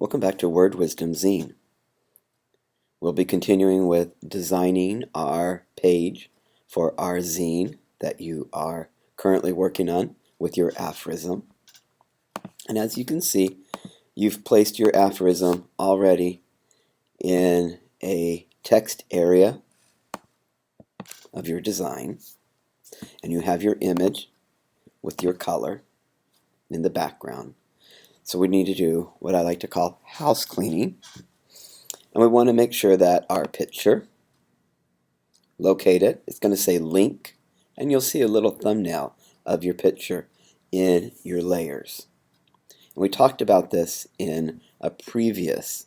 Welcome back to Word Wisdom Zine. We'll be continuing with designing our page for our zine that you are currently working on with your aphorism. And as you can see, you've placed your aphorism already in a text area of your design, and you have your image with your color in the background. So we need to do what I like to call house cleaning. And we want to make sure that our picture, located, it's going to say link, and you'll see a little thumbnail of your picture in your layers. And we talked about this in a previous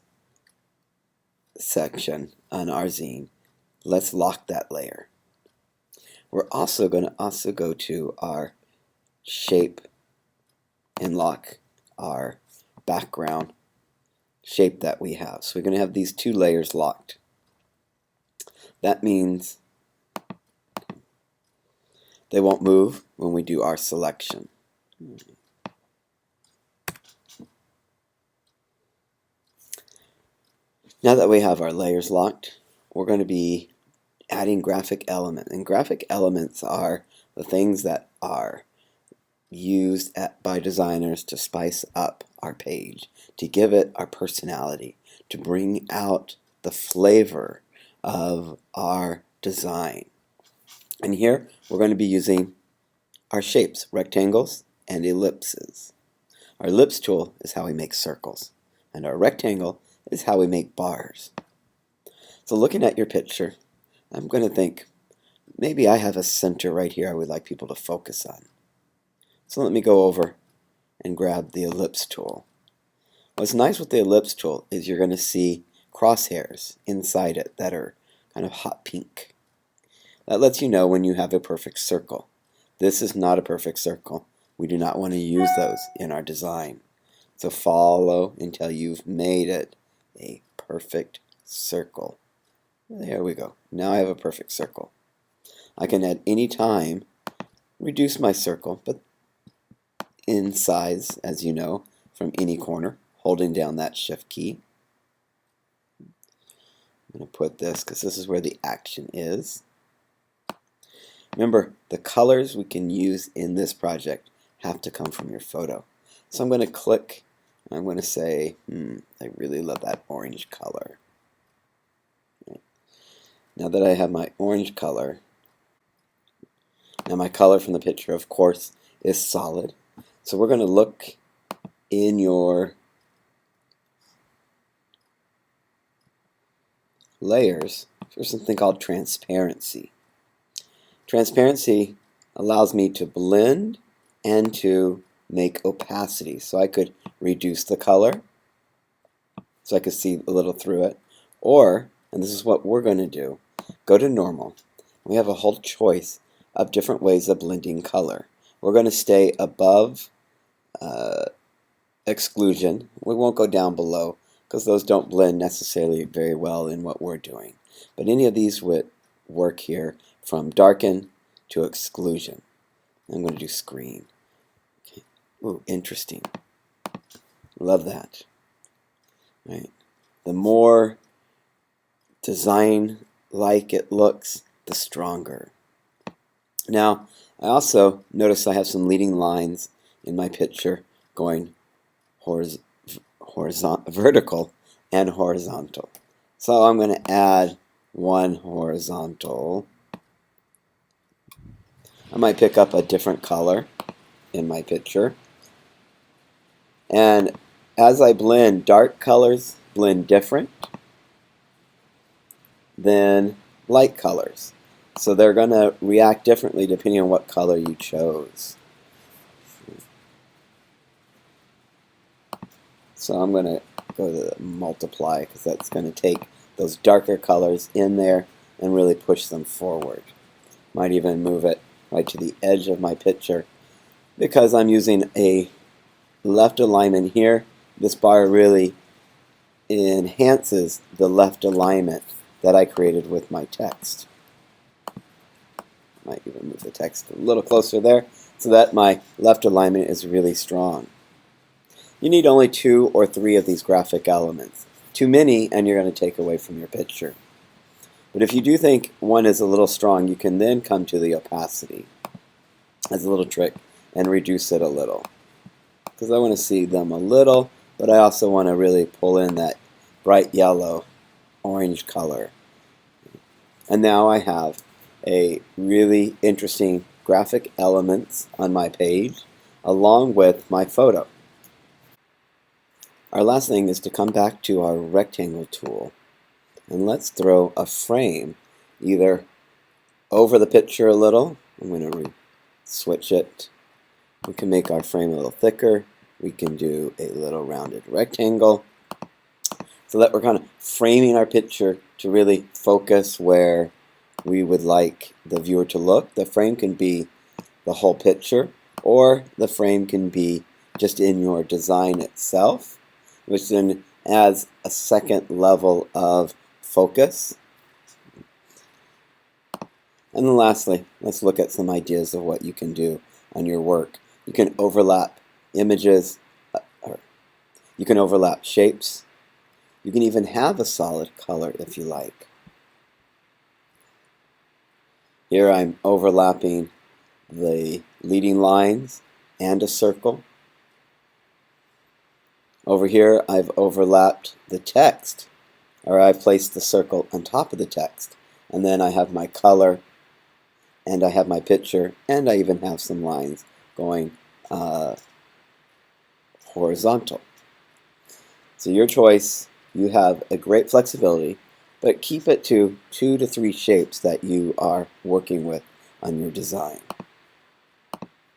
section on our zine. Let's lock that layer. We're also going to go to our shape and lock our background shape that we have. So we're going to have these two layers locked. That means they won't move when we do our selection. Now that we have our layers locked, we're going to be adding graphic elements. And graphic elements are the things that are used by designers to spice up our page, to give it our personality, to bring out the flavor of our design. And here we're going to be using our shapes, rectangles and ellipses. Our ellipse tool is how we make circles, and our rectangle is how we make bars. So looking at your picture, I'm going to think, maybe I have a center right here I would like people to focus on. So let me go over and grab the ellipse tool. What's nice with the ellipse tool is you're going to see crosshairs inside it that are kind of hot pink. That lets you know when you have a perfect circle. This is not a perfect circle. We do not want to use those in our design. So follow until you've made it a perfect circle. There we go. Now I have a perfect circle. I can at any time reduce my circle, but in size, as you know, from any corner, holding down that shift key. I'm going to put this because this is where the action is. Remember, the colors we can use in this project have to come from your photo. So I'm going to click, and I'm going to say, I really love that orange color. Okay. Now that I have my orange color, now my color from the picture, of course, is solid. So we're going to look in your layers for something called transparency. Transparency allows me to blend and to make opacity. So I could reduce the color so I could see a little through it. Or, and this is what we're going to do, go to normal. We have a whole choice of different ways of blending color. We're going to stay above exclusion. We won't go down below because those don't blend necessarily very well in what we're doing. But any of these would work here, from darken to exclusion. I'm going to do screen. Okay. Ooh, interesting. Love that. Right. The more design-like it looks, the stronger. Now, I also notice I have some leading lines in my picture going vertical and horizontal. So I'm going to add one horizontal. I might pick up a different color in my picture. And as I blend, dark colors blend different than light colors. So they're going to react differently depending on what color you chose. So I'm going to go to multiply because that's going to take those darker colors in there and really push them forward. Might even move it right to the edge of my picture. Because I'm using a left alignment here, this bar really enhances the left alignment that I created with my text. Might even move the text a little closer there so that my left alignment is really strong. You need only 2 or 3 of these graphic elements. Too many and you're going to take away from your picture. But if you do think one is a little strong, you can then come to the opacity as a little trick and reduce it a little. Because I want to see them a little, but I also want to really pull in that bright yellow, orange color. And now I have a really interesting graphic elements on my page along with my photo. Our last thing is to come back to our rectangle tool and let's throw a frame either over the picture a little. I'm going to switch it. We can make our frame a little thicker. We can do a little rounded rectangle so that we're kind of framing our picture to really focus where we would like the viewer to look. The frame can be the whole picture, or the frame can be just in your design itself, which then adds a second level of focus. And then lastly, let's look at some ideas of what you can do on your work. You can overlap images, or you can overlap shapes. You can even have a solid color if you like. Here I'm overlapping the leading lines and a circle. Over here I've overlapped the text, or I've placed the circle on top of the text. And then I have my color, and I have my picture, and I even have some lines going horizontal. So your choice, you have a great flexibility, but keep it to 2 to 3 shapes that you are working with on your design.